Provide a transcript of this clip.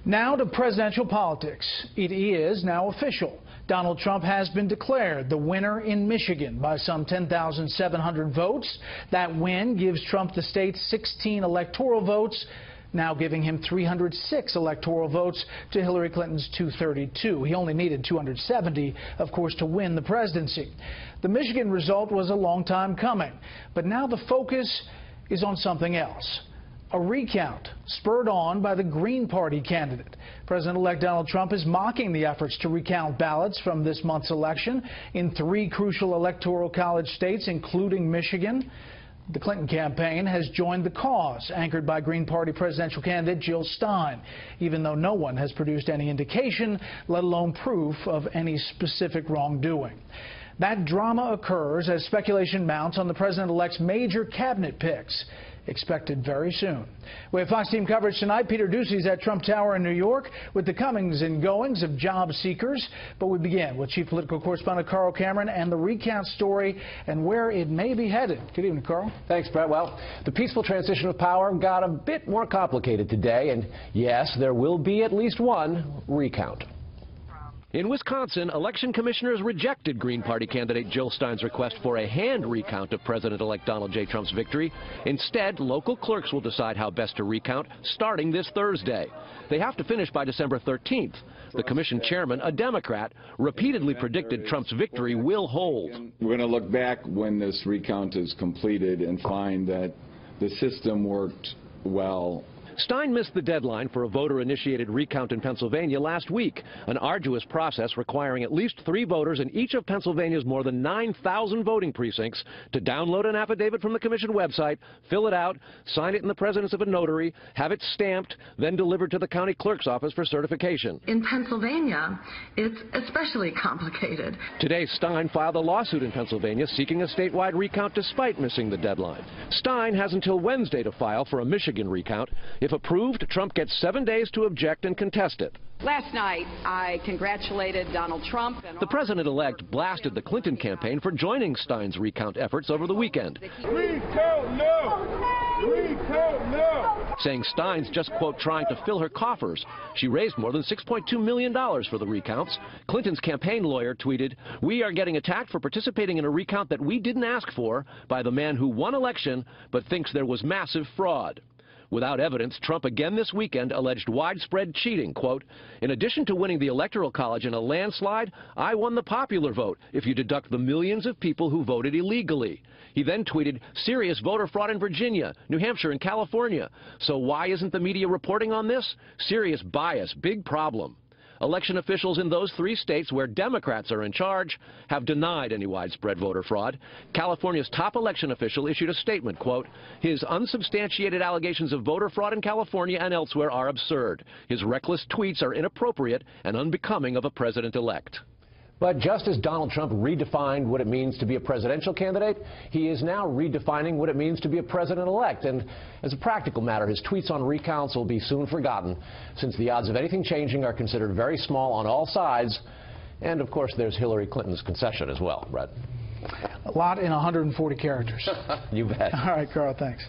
Now to presidential politics. It is now official. Donald Trump has been declared the winner in Michigan by some 10,700 votes. That win gives Trump the state's 16 electoral votes, now giving him 306 electoral votes to Hillary Clinton's 232. He only needed 270, of course, to win the presidency. The Michigan result was a long time coming, but now the focus is on something else. A recount spurred on by the Green Party candidate. President-elect Donald Trump is mocking the efforts to recount ballots from this month's election in 3 crucial electoral college states, including Michigan. The Clinton campaign has joined the cause, anchored by Green Party presidential candidate Jill Stein, even though no one has produced any indication, let alone proof, of any specific wrongdoing. That drama occurs as speculation mounts on the president-elect's major cabinet picks, expected very soon. We have Fox team coverage tonight. Peter Ducey's at Trump Tower in New York with the comings and goings of job seekers. But we begin with Chief Political Correspondent Carl Cameron and the recount story and where it may be headed. Good evening, Carl. Thanks, Brett. Well, the peaceful transition of power got a bit more complicated today. And yes, there will be at least one recount. In Wisconsin, election commissioners rejected Green Party candidate Jill Stein's request for a hand recount of President-elect Donald J. Trump's victory. Instead, local clerks will decide how best to recount starting this Thursday. They have to finish by December 13th. The commission chairman, a Democrat, repeatedly predicted Trump's victory will hold. We're going to look back when this recount is completed and find that the system worked well. Stein missed the deadline for a voter-initiated recount in Pennsylvania last week, an arduous process requiring at least 3 voters in each of Pennsylvania's more than 9,000 voting precincts to download an affidavit from the commission website, fill it out, sign it in the presence of a notary, have it stamped, then delivered to the county clerk's office for certification. In Pennsylvania, it's especially complicated. Today, Stein filed a lawsuit in Pennsylvania seeking a statewide recount despite missing the deadline. Stein has until Wednesday to file for a Michigan recount. If approved, Trump gets 7 days to object and contest it. Last night, I congratulated Donald Trump. The president-elect blasted the Clinton campaign for joining Stein's recount efforts over the weekend. Recount no! Recount no! Saying Stein's just, quote, trying to fill her coffers. She raised more than $6.2 million for the recounts. Clinton's campaign lawyer tweeted, "We are getting attacked for participating in a recount that we didn't ask for by the man who won election but thinks there was massive fraud." Without evidence, Trump again this weekend alleged widespread cheating. Quote, "In addition to winning the Electoral College in a landslide, I won the popular vote if you deduct the millions of people who voted illegally." He then tweeted, "Serious voter fraud in Virginia, New Hampshire, and California. So why isn't the media reporting on this? Serious bias, big problem." Election officials in those 3 states where Democrats are in charge have denied any widespread voter fraud. California's top election official issued a statement, quote, "His unsubstantiated allegations of voter fraud in California and elsewhere are absurd. His reckless tweets are inappropriate and unbecoming of a president-elect." But just as Donald Trump redefined what it means to be a presidential candidate, he is now redefining what it means to be a president-elect. And as a practical matter, his tweets on recounts will be soon forgotten, since the odds of anything changing are considered very small on all sides. And, of course, there's Hillary Clinton's concession as well, Brett. A lot in 140 characters. You bet. All right, Carl, thanks.